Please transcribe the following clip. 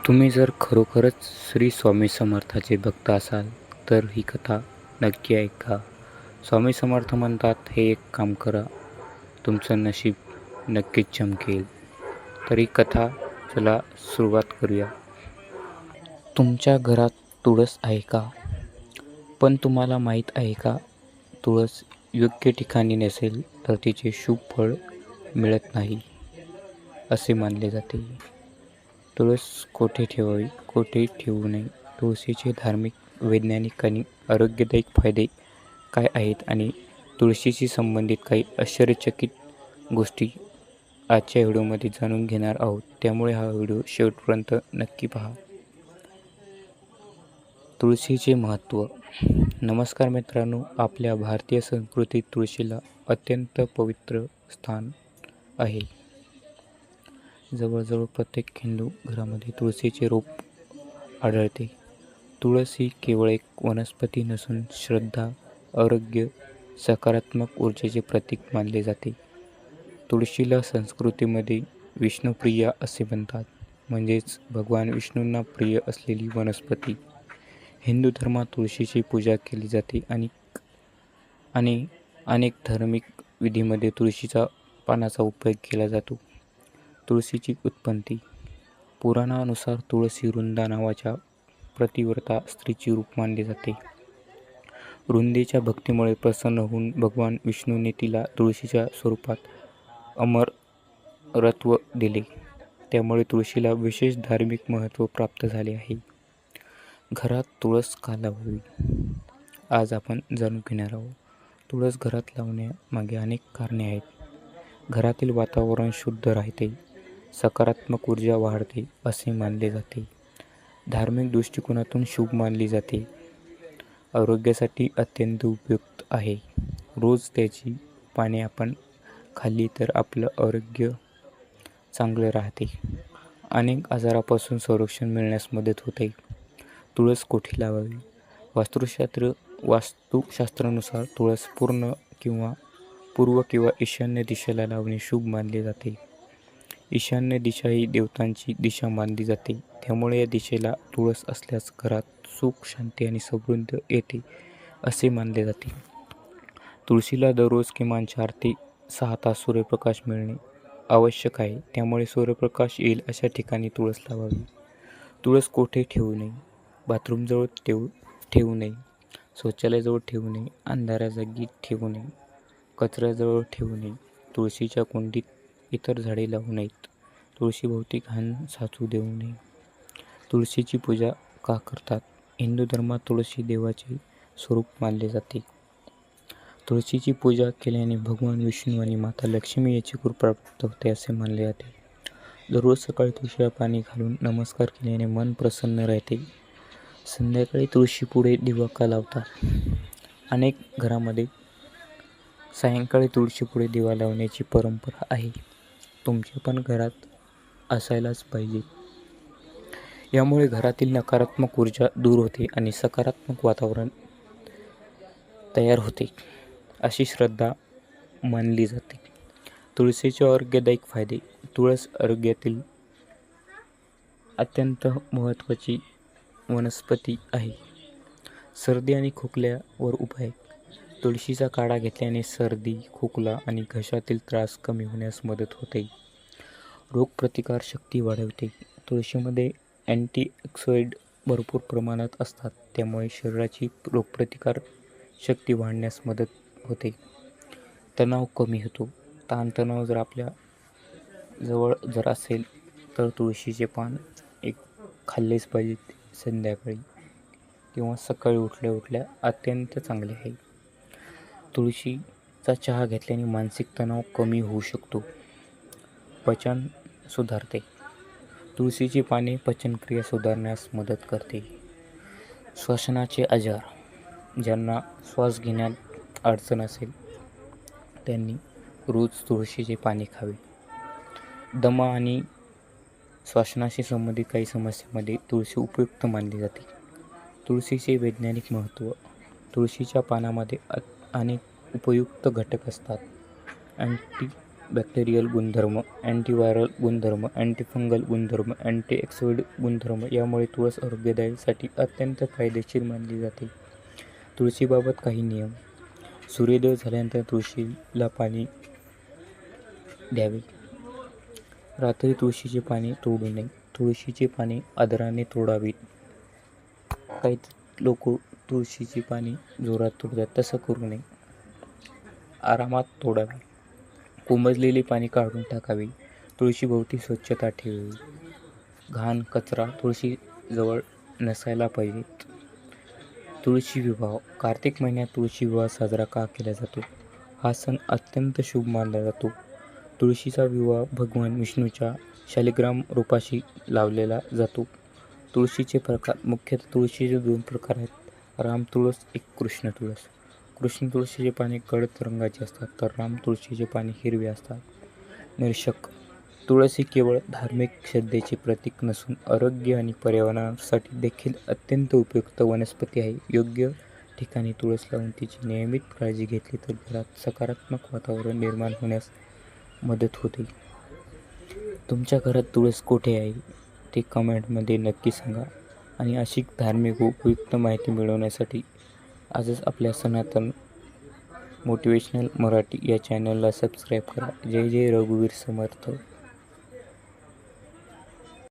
तुम्ही जर खरोखरच श्री स्वामी समर्थाचे भक्त असाल तर ही कथा नक्की ऐका. स्वामी समर्थ म्हणतात, हे एक काम करा, तुमचं नशीब नक्कीच चमकेल. तर ही कथा चला सुरुवात करूया. तुमच्या घरात तुळस आहे का? पण तुम्हाला माहीत आहे का, तुळस योग्य ठिकाणी नसेल तर तिचे शुभ फळ मिळत नाही असे मानले जाते. तुळस कोठे ठेवावी, कोठे ठेवू नये, तुळशीचे धार्मिक, वैज्ञानिक आणि आरोग्यदायक फायदे काय आहेत आणि तुळशीशी संबंधित काही आश्चर्यचकित गोष्टी आजच्या व्हिडिओमध्ये जाणून घेणार आहोत. त्यामुळे हा व्हिडिओ शेवटपर्यंत नक्की पहा. तुळशीचे महत्त्व. नमस्कार मित्रांनो, आपल्या भारतीय संस्कृतीत तुळशीला अत्यंत पवित्र स्थान आहे. जवळजवळ प्रत्येक हिंदू घरामध्ये तुळशीचे रोप आढळते. तुळस ही केवळ एक वनस्पती नसून श्रद्धा, आरोग्य, सकारात्मक ऊर्जेचे प्रतीक मानले जाते. तुळशीला संस्कृतीमध्ये विष्णुप्रिया असे म्हणतात, म्हणजेच भगवान विष्णूंना प्रिय असलेली वनस्पती. हिंदू धर्मात तुळशीची पूजा केली जाते आणि अनेक धार्मिक विधीमध्ये तुळशीच्या पानाचा उपयोग केला जातो. तुळशीची उत्पत्ती. पुराणानुसार तुळस ही रुंदा नावाच्या पतिव्रता स्त्रीचे रूप मानले जाते. रुंदेच्या भक्तीमुळे प्रसन्न होऊन भगवान विष्णूने तिला तुळशीच्या स्वरूपात अमरत्व दिले. त्यामुळे तुळशीला विशेष धार्मिक महत्त्व प्राप्त झाले आहे. घरात तुळस का लावावी, आज आपण जाणून घेणार आहोत. तुळस घरात लावण्यामागे अनेक कारणे आहेत. घरातील वातावरण शुद्ध राहते, सकारात्मक ऊर्जा वाढते असे मानले जाते. धार्मिक दृष्टिकोनातून शुभ मानली जाते. आरोग्यासाठी अत्यंत उपयुक्त आहे. रोज त्याची पाने आपण खाल्ली तर आपलं आरोग्य चांगलं राहते. अनेक आजारापासून संरक्षण मिळण्यास मदत होते. तुळस कोठे लावावी. वास्तुशास्त्रानुसार तुळस पूर्व किंवा ईशान्य दिशेला लावणे शुभ मानले जाते. ईशान्य दिशा ही देवतांची दिशा मानली जाते. त्यामुळे या दिशेला तुळस असल्यास घरात सुख, शांती आणि समृद्धी येते असे मानले जाते. तुळशीला दररोज किमान 4 ते 6 तास सूर्यप्रकाश मिळणे आवश्यक आहे. त्यामुळे सूर्यप्रकाश येईल अशा ठिकाणी तुळस लावावी. तुळस कोठे ठेवू नये. बाथरूमजवळ ठेवू नये, शौचालयाजवळ ठेवू नये, अंधाऱ्या जागी ठेवू नये, कचऱ्याजवळ ठेवू नये. तुळशीच्या कुंडीत इतर झाडे लावू नयेत. तुळशीभोवती घाण साचू देऊ नये. तुळशीची पूजा का करतात. हिंदू धर्मात तुळशी देवाचे स्वरूप मानले जाते. तुळशीची पूजा केल्याने भगवान विष्णू आणि माता लक्ष्मी याची कृपा प्राप्त होते असे मानले जाते. दररोज सकाळी तुळशीला पाणी घालून नमस्कार केल्याने मन प्रसन्न राहते. संध्याकाळी तुळशीपुढे दिवा का लावतात. अनेक घरामध्ये सायंकाळी तुळशीपुढे दिवा लावण्याची परंपरा आहे. तुमच्या पण घरात असायलाच पाहिजे. यामुळे घरातील नकारात्मक ऊर्जा दूर होते आणि सकारात्मक वातावरण तयार होते अशी श्रद्धा मानली जाते. तुळशीचे आरोग्यदायक फायदे. तुळस आरोग्यातील अत्यंत महत्त्वाची वनस्पती आहे. सर्दी आणि खोकल्यावर उपाय. तुळशीचा काढा घेतल्याने सर्दी, खोकला आणि घशातील त्रास कमी होण्यास मदत होते. रोगप्रतिकार शक्ती वाढवते. तुळशीमध्ये अँटीऑक्सिडंट भरपूर प्रमाणात असतात. त्यामुळे शरीराची रोगप्रतिकार शक्ती वाढण्यास मदत होते. तणाव कमी होतो. ताणतणाव जर आपल्या जवळ असेल तर तुळशीचे पान एक खाल्लेच पाहिजेत. संध्याकाळी किंवा सकाळी उठल्या अत्यंत चांगले आहे. तुळशीचा चहा घेतल्याने मानसिक तणाव कमी होऊ शकतो. पचन सुधारते. तुळशीची पाने पचनक्रिया सुधारण्यास मदत करते. श्वसनाचे आजार. ज्यांना श्वास घेण्यात अडचण असेल त्यांनी रोज तुळशीचे पाणी खावे. दमा आणि श्वसनाशी संबंधित काही समस्यांमध्ये तुळशी उपयुक्त मानली जाते. तुळशीचे वैज्ञानिक महत्त्व. तुळशीच्या पानामध्ये अनेक उपयुक्त घटक असतात. बॅक्टेरियल गुणधर्म, अँटीव्हायरल गुणधर्म, अँटीफंगल गुणधर्म, अँटीऑक्सिडंट गुणधर्म यामुळे तुळस आरोग्यदायीसाठी अत्यंत फायदेशीर मानली जाते. तुळशीबाबत काही नियम. सूर्योदय झाल्यानंतर तुळशीला पाणी द्यावे. रात्री तुळशीचे पाने तोडू नये. तुळशीची पाने आदराने तोडावीत. काही लोक तुळशीची पाने जोरात तोडतात, तसं करू नये. आरामात तोडावी. कोमजलेली पाने काढून टाकावी. तुळशीभोवती स्वच्छता ठेवावी. घाण कचरा तुळशीजवळ नसायला पाहिजेत. तुळशी विवाह. कार्तिक महिन्यात तुळशी विवाह साजरा का केला जातो? हा सण अत्यंत शुभ मानला जातो. तुळशीचा विवाह भगवान विष्णूच्या शालिग्राम रूपाशी लावलेला जातो. तुळशीचे प्रकार. मुख्यतः तुळशीचे 2 प्रकार आहेत. राम तुळस, एक कृष्ण तुळस. कृष्ण तुळशीचे पाने गडद रंगाचे असतात, तर राम तुळशीचे पाने हिरवे असतात. निरीक्षक. तुळस ही केवळ धार्मिक श्रद्धेचे प्रतीक नसून आरोग्य आणि पर्यावरणासाठी देखील अत्यंत उपयुक्त वनस्पती आहे. योग्य ठिकाणी तुळस लावून तिची नियमित काळजी घेतली तर घरात सकारात्मक वातावरण निर्माण होण्यास मदत होते. तुमच्या घरात तुळस कुठे आहे ते कमेंटमध्ये नक्की सांगा. आणि अशी धार्मिक व उपयुक्त माहिती मिळवण्यासाठी आजच आपल्या सनातन मोटिवेशनल मराठी या चॅनलला सबस्क्राईब करा. जय जय रघुवीर समर्थ.